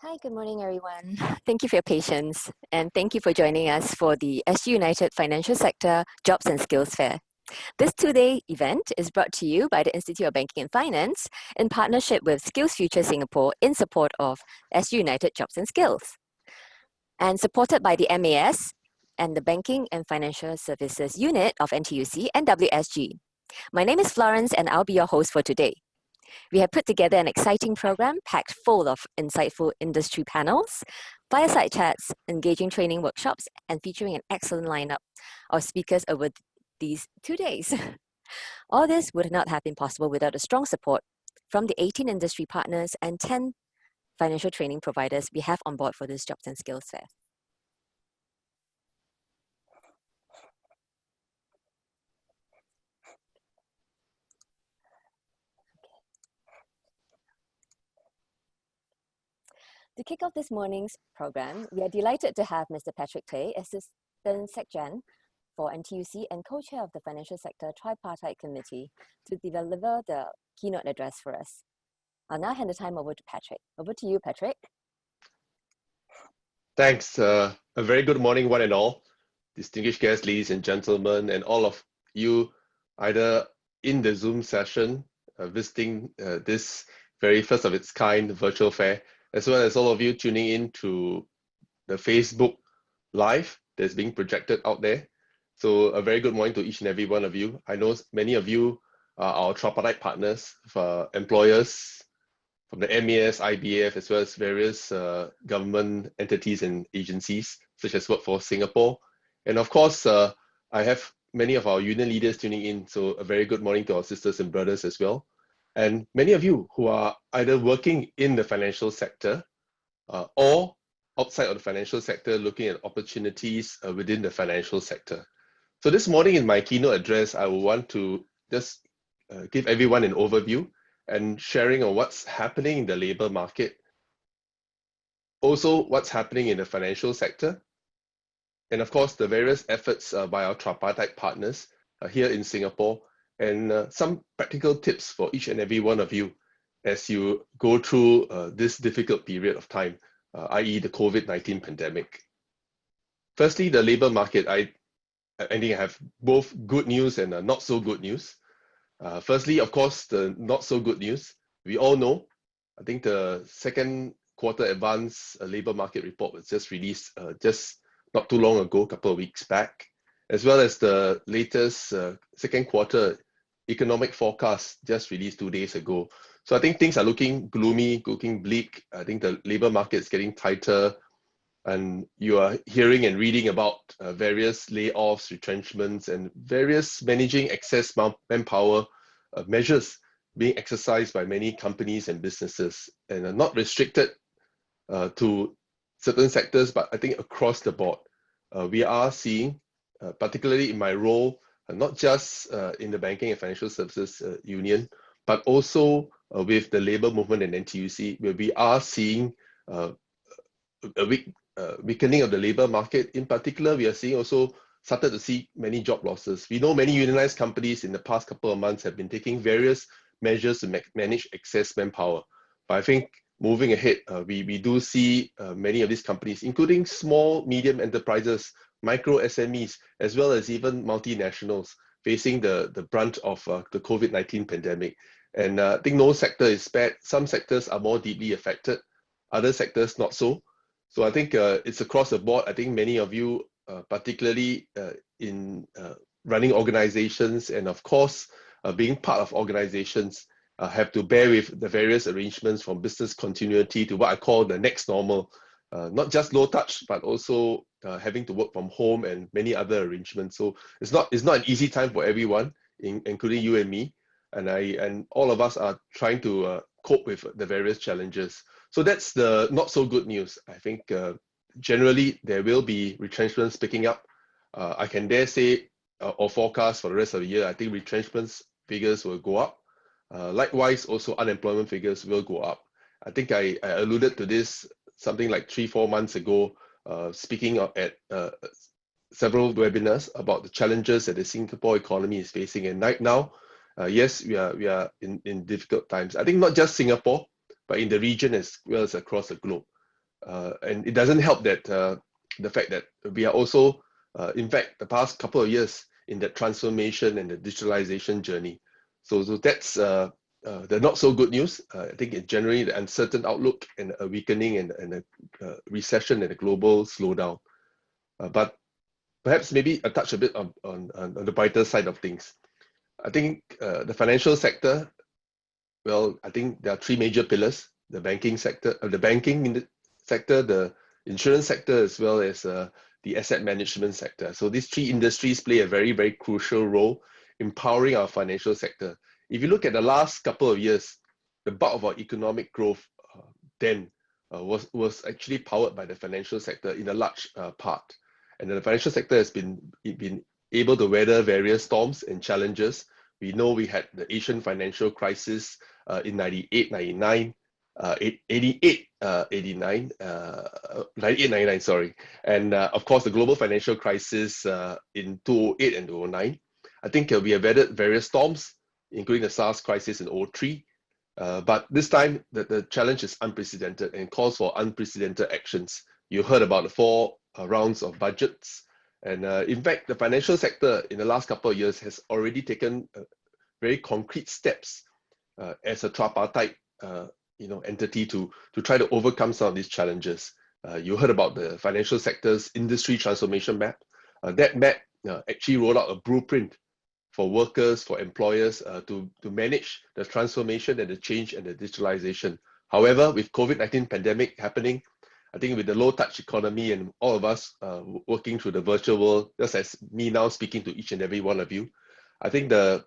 Hi, good morning, everyone. Thank you for your patience, and thank you for joining us for the SGUnited Financial Sector Jobs and Skills Fair. This two-day event is brought to you by the Institute of Banking and Finance in partnership with Skills Future Singapore in support of SGUnited Jobs and Skills, and supported by the MAS and the Banking and Financial Services Unit of NTUC and WSG. My name is Florence, and I'll be your host for today. We have put together an exciting program packed full of insightful industry panels, fireside chats, engaging training workshops, and featuring an excellent lineup of speakers over these 2 days. All this would not have been possible without the strong support from the 18 industry partners and 10 financial training providers we have on board for this Jobs and Skills Fair. To kick off this morning's program, we are delighted to have Mr. Patrick Clay, Assistant SecGen for NTUC and co-chair of the Financial Sector Tripartite Committee, to deliver the keynote address for us. I'll now hand the time over to Patrick. Over to you, Patrick. Thanks. A very good morning, one and all. Distinguished guests, ladies and gentlemen, and all of you either in the Zoom session, visiting this very first of its kind virtual fair, as well as all of you tuning in to the Facebook Live that's being projected out there. So a very good morning to each and every one of you. I know many of you are our tripartite partners, for employers from the MAS, IBF, as well as various government entities and agencies, such as Workforce Singapore. And of course, I have many of our union leaders tuning in, so a very good morning to our sisters and brothers as well. And many of you who are either working in the financial sector or outside of the financial sector, looking at opportunities within the financial sector. So this morning in my keynote address, I will want to just give everyone an overview and sharing on what's happening in the labor market, also what's happening in the financial sector, and of course the various efforts by our tripartite partners here in Singapore, and some practical tips for each and every one of you as you go through this difficult period of time, i.e. the COVID-19 pandemic. Firstly, the labor market. I think I have both good news and not so good news. Firstly, of course, the not so good news. We all know, I think the second quarter advance labor market report was just released just not too long ago, a couple of weeks back, as well as the latest second quarter economic forecast just released 2 days ago. So I think things are looking gloomy, looking bleak. I think the labor market is getting tighter, and you are hearing and reading about various layoffs, retrenchments, and various managing excess manpower measures being exercised by many companies and businesses, and are not restricted to certain sectors, but I think across the board. We are seeing, particularly in my role, not just in the Banking and Financial Services Union, but also with the labor movement in NTUC, where we are seeing a weakening of the labor market. In particular, we are seeing also started to see many job losses. We know many unionized companies in the past couple of months have been taking various measures to manage excess manpower. But I think moving ahead, we do see many of these companies, including small, medium enterprises, micro SMEs, as well as even multinationals, facing the brunt of the COVID-19 pandemic. And I think no sector is spared. Some sectors are more deeply affected, other sectors not so. So I think it's across the board. I think many of you, particularly in running organizations and of course being part of organizations, have to bear with the various arrangements from business continuity to what I call the next normal. Not just low touch, but also having to work from home and many other arrangements. So it's not an easy time for everyone, including you and me. And all of us are trying to cope with the various challenges. So that's the not so good news. I think generally there will be retrenchments picking up. I can dare say or forecast for the rest of the year, I think retrenchments figures will go up. Likewise, also unemployment figures will go up. I think I alluded to this something like 3-4 months ago, speaking at several webinars about the challenges that the Singapore economy is facing. And right now, yes, we are in difficult times. I think not just Singapore, but in the region as well as across the globe. And it doesn't help that the fact that we are also, in fact, the past couple of years in that transformation and the digitalization journey. So that's the not so good news. I think it generally the uncertain outlook and a weakening and a recession and a global slowdown. But perhaps maybe a touch a bit on the brighter side of things. I think the financial sector, well, I think there are three major pillars: the banking sector, sector, the insurance sector, as well as the asset management sector. So these three industries play a very, very crucial role in powering our financial sector. If you look at the last couple of years, the bulk of our economic growth then was actually powered by the financial sector in a large part. And the financial sector has been able to weather various storms and challenges. We know we had the Asian financial crisis in 98, 99, 88, 89, 98, 99, sorry. And of course, the global financial crisis in 2008 and 2009. I think we have weathered various storms, including the SARS crisis in 2003. But this time, the challenge is unprecedented and calls for unprecedented actions. You heard about the 4 rounds of budgets. And in fact, the financial sector in the last couple of years has already taken very concrete steps as a tripartite entity to try to overcome some of these challenges. You heard about the financial sector's industry transformation map. That map actually rolled out a blueprint for workers, for employers to manage the transformation and the change and the digitalization. However, with COVID-19 pandemic happening, I think with the low-touch economy and all of us working through the virtual world, just as me now speaking to each and every one of you, I think the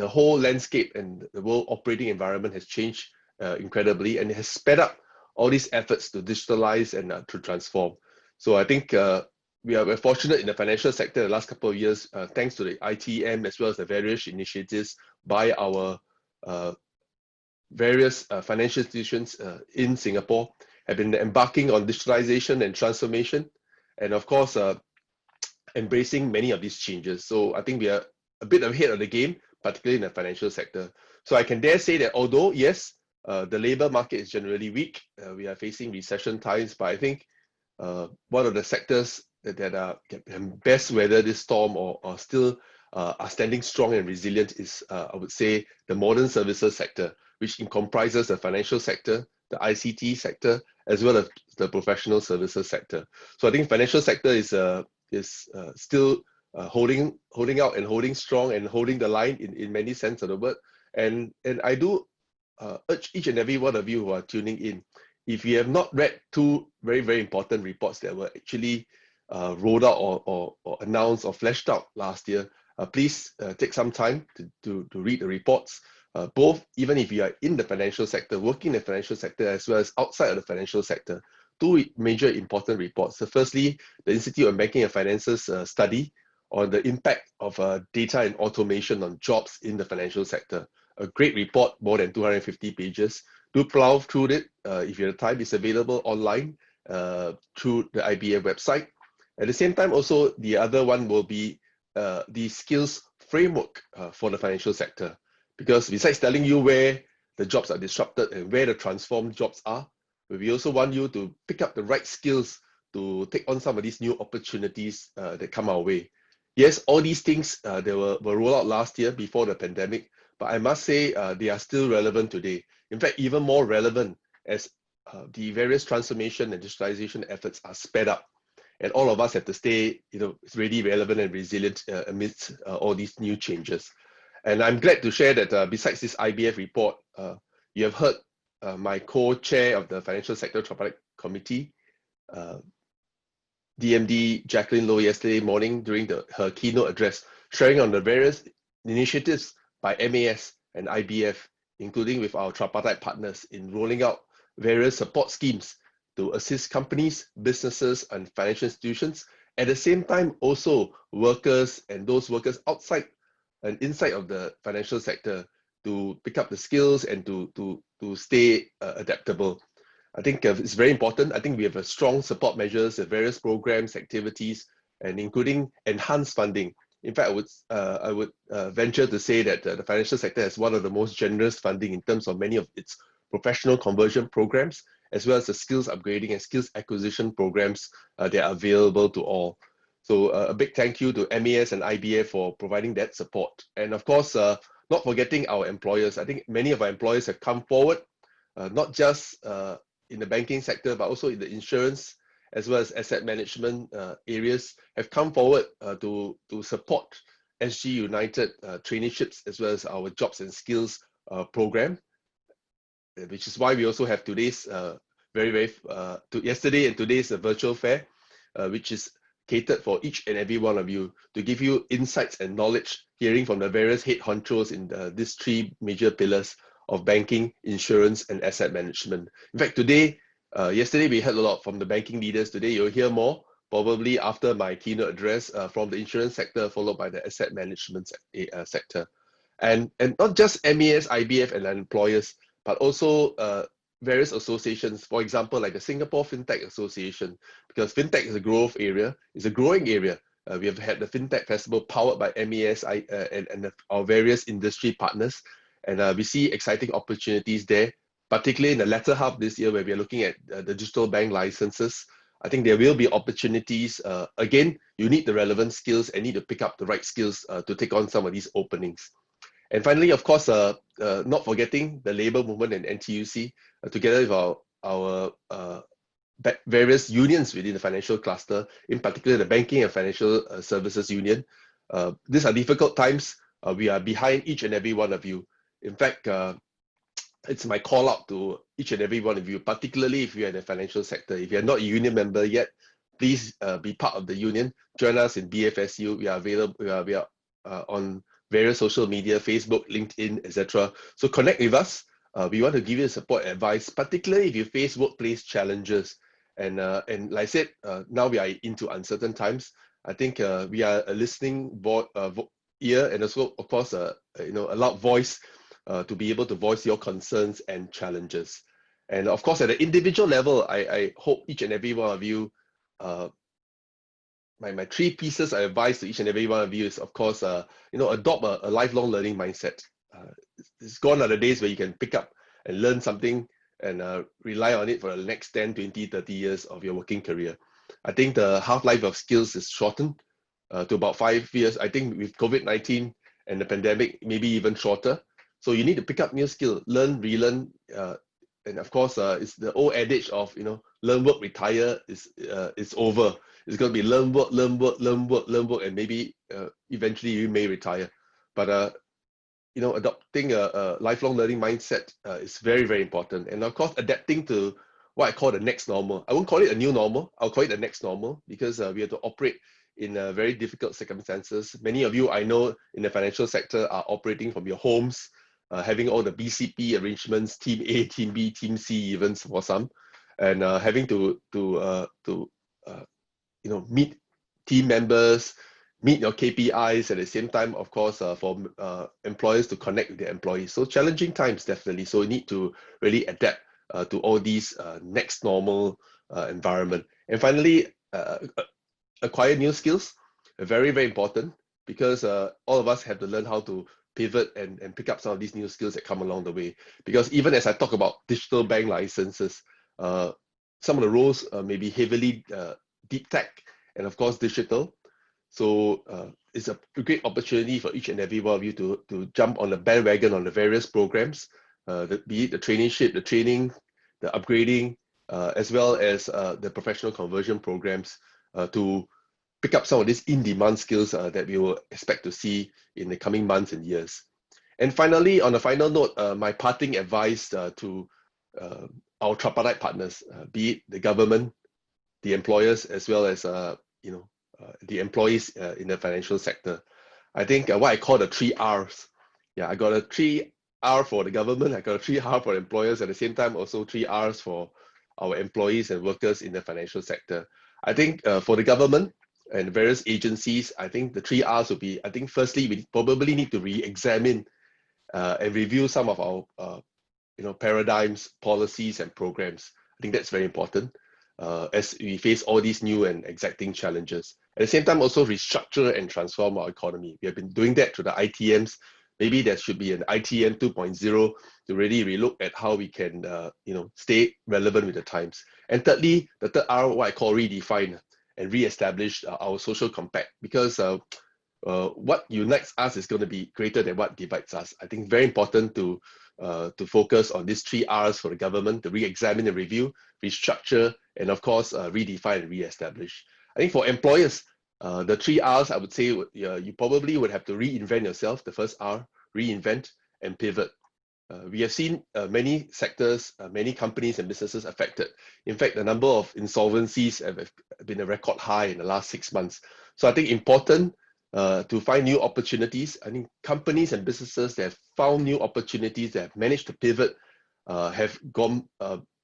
whole landscape and the world operating environment has changed incredibly, and it has sped up all these efforts to digitalize and to transform. So I think we're fortunate in the financial sector the last couple of years, thanks to the ITM as well as the various initiatives by our various financial institutions in Singapore have been embarking on digitalization and transformation, and of course, embracing many of these changes. So I think we are a bit ahead of the game, particularly in the financial sector. So I can dare say that although, yes, the labor market is generally weak, we are facing recession times, but I think one of the sectors that can best weather this storm or still are standing strong and resilient is, I would say, the modern services sector, which comprises the financial sector, the ICT sector, as well as the professional services sector. So I think financial sector is still holding out and holding strong and holding the line in many sense of the word. And I do urge each and every one of you who are tuning in, if you have not read 2 very, very important reports that were actually rolled out or announced or fleshed out last year, please take some time to read the reports, both even if you are in the financial sector, working in the financial sector, as well as outside of the financial sector. 2 major important reports. So firstly, the Institute of Banking and Finance's study on the impact of data and automation on jobs in the financial sector. A great report, more than 250 pages. Do plow through it if you have time. It's available online through the IBA website. At the same time, also, the other one will be the skills framework for the financial sector. Because besides telling you where the jobs are disrupted and where the transformed jobs are, we also want you to pick up the right skills to take on some of these new opportunities that come our way. Yes, all these things they were rolled out last year before the pandemic, but I must say they are still relevant today. In fact, even more relevant as the various transformation and digitalization efforts are sped up, and all of us have to stay, really relevant and resilient amidst all these new changes. And I'm glad to share that besides this IBF report, you have heard my co-chair of the Financial Sector Tripartite Committee, DMD Jacqueline Low, yesterday morning during her keynote address, sharing on the various initiatives by MAS and IBF, including with our tripartite partners in rolling out various support schemes to assist companies, businesses, and financial institutions. At the same time, also workers and those workers outside and inside of the financial sector to pick up the skills and to stay adaptable. I think it's very important. I think we have a strong support measures, various programs, activities, and including enhanced funding. In fact, I would venture to say that the financial sector has one of the most generous funding in terms of many of its professional conversion programs, as well as the skills upgrading and skills acquisition programs that are available to all. So a big thank you to MAS and IBF for providing that support. And of course, not forgetting our employers. I think many of our employers have come forward, not just in the banking sector, but also in the insurance as well as asset management areas, have come forward to support SGUnited traineeships as well as our jobs and skills program, which is why we also have today's yesterday and today's virtual fair, which is catered for each and every one of you to give you insights and knowledge, hearing from the various head honchos in these three major pillars of banking, insurance, and asset management. In fact, yesterday we heard a lot from the banking leaders. Today you'll hear more, probably after my keynote address, from the insurance sector, followed by the asset management sector. And not just MES, IBF, and employers, but also various associations, for example, like the Singapore FinTech Association, because FinTech is a growth area, it's a growing area. We have had the FinTech Festival powered by MES and our various industry partners. And we see exciting opportunities there, particularly in the latter half this year where we are looking at the digital bank licenses. I think there will be opportunities. Again, you need the relevant skills and need to pick up the right skills to take on some of these openings. And finally, of course, not forgetting the labor movement and NTUC, together with our various unions within the financial cluster, in particular the Banking and Financial Services Union. These are difficult times. We are behind each and every one of you. In fact, it's my call out to each and every one of you, particularly if you're in the financial sector. If you're not a union member yet, please be part of the union. Join us in BFSU. We are available. We are on various social media, Facebook, LinkedIn, etc. So connect with us. We want to give you support and advice, particularly if you face workplace challenges. And like I said, now we are into uncertain times. I think we are a listening ear and also, of course, a loud voice to be able to voice your concerns and challenges. And of course, at the individual level, I hope each and every one of you, my three pieces I advise to each and every one of you is, of course, adopt a lifelong learning mindset. It's gone are the days where you can pick up and learn something and rely on it for the next 10, 20, 30 years of your working career. I think the half-life of skills is shortened to about 5 years. I think with COVID-19 and the pandemic, maybe even shorter. So you need to pick up new skill, learn, relearn, and of course, it's the old adage of learn, work, retire is over. It's going to be learn, work, learn, work, learn, work, learn, work, and maybe eventually you may retire. But adopting a lifelong learning mindset is very, very important. And of course, adapting to what I call the next normal. I won't call it a new normal. I'll call it the next normal because we have to operate in very difficult circumstances. Many of you I know in the financial sector are operating from your homes, having all the BCP arrangements, Team A, Team B, Team C, even for some, and having to meet team members, meet your KPIs at the same time, of course, for employers to connect with their employees. So challenging times, definitely. So we need to really adapt to all these next normal environment. And finally, acquire new skills, very, very important, because all of us have to learn how to pivot and pick up some of these new skills that come along the way. Because even as I talk about digital bank licenses, some of the roles may be heavily deep tech and of course digital. So it's a great opportunity for each and every one of you to jump on the bandwagon on the various programs, be it the traineeship, the training, the upgrading, as well as the professional conversion programs to pick up some of these in-demand skills that we will expect to see in the coming months and years. And finally, on a final note, my parting advice to our tripartite partners, be it the government, the employers, as well as the employees in the financial sector. I think what I call the 3 R's. Yeah, I got a 3 R for the government, I got a 3 R for employers, at the same time also 3 R's for our employees and workers in the financial sector. I think for the government and various agencies, I think the 3 R's will be, I think firstly, we probably need to re-examine and review some of our paradigms, policies and programs. I think that's very important as we face all these new and exacting challenges. At the same time, also restructure and transform our economy. We have been doing that through the ITMs, maybe there should be an ITM 2.0 to really relook at how we can stay relevant with the times. And thirdly, the third R, what I call redefine and re-establish our social compact, because what unites us is going to be greater than what divides us. I think it's very important to focus on these 3 R's for the government: to re-examine and review, restructure, and of course, redefine and re-establish. I think for employers, the 3 R's, I would say, you probably would have to reinvent yourself. The first R, reinvent and pivot. We have seen many sectors, many companies and businesses affected. In fact, the number of insolvencies have been a record high in the last 6 months. So I think important to find new opportunities. I think companies and businesses that have found new opportunities, that have managed to pivot, have gone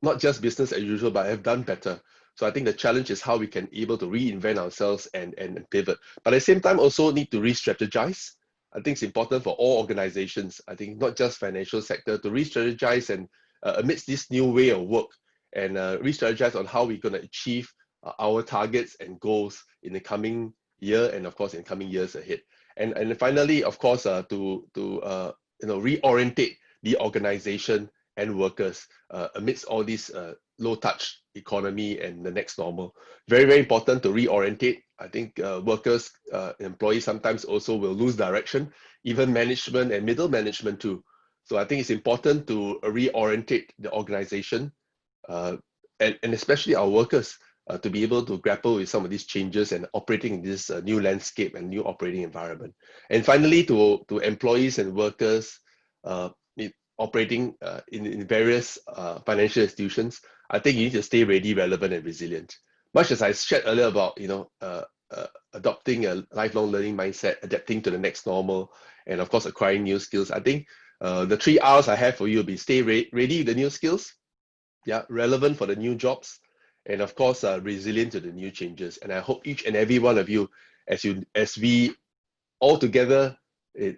not just business as usual, but have done better. So I think the challenge is how we can able to reinvent ourselves and pivot. But at the same time, also need to re-strategize. I think it's important for all organizations, I think not just financial sector, to re-strategize and amidst this new way of work, and re-strategize on how we're going to achieve our targets and goals in the coming year, and of course in coming years ahead. And finally, of course, to reorientate the organization and workers amidst all these low touch economy and the next normal. Very, very important to reorientate. I think workers, employees sometimes also will lose direction, even management and middle management too. So I think it's important to reorientate the organization and especially our workers to be able to grapple with some of these changes and operating in this new landscape and new operating environment. And finally, to employees and workers operating in various financial institutions, I think you need to stay ready, relevant, and resilient. Much as I shared earlier about adopting a lifelong learning mindset, adapting to the next normal, and of course acquiring new skills. I think the 3 R's I have for you will be stay ready with the new skills, relevant for the new jobs, and of course resilient to the new changes. And I hope each and every one of you, as we all together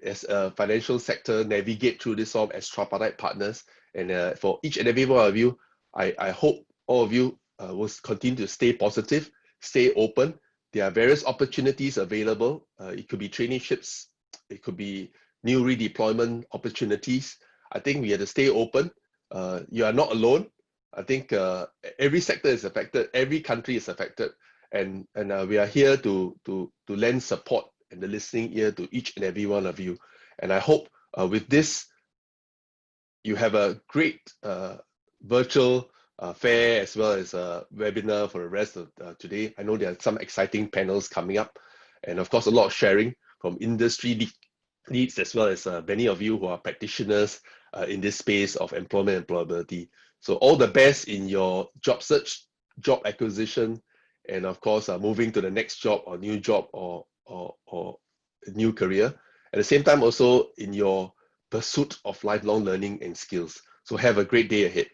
as a financial sector navigate through this as tripartite partners, and for each and every one of you, I hope all of you will continue to stay positive, stay open. There are various opportunities available. It could be traineeships, it could be new redeployment opportunities. I think we have to stay open. You are not alone. I think every sector is affected, every country is affected, and we are here to lend support and the listening ear to each and every one of you. And I hope with this, you have a great virtual fair as well as a webinar for the rest of today. I know there are some exciting panels coming up, and of course a lot of sharing from industry leads as well as many of you who are practitioners in this space of employment and employability. So all the best in your job search, job acquisition, and of course moving to the next job or new job or a new career. At the same time also in your pursuit of lifelong learning and skills. So have a great day ahead.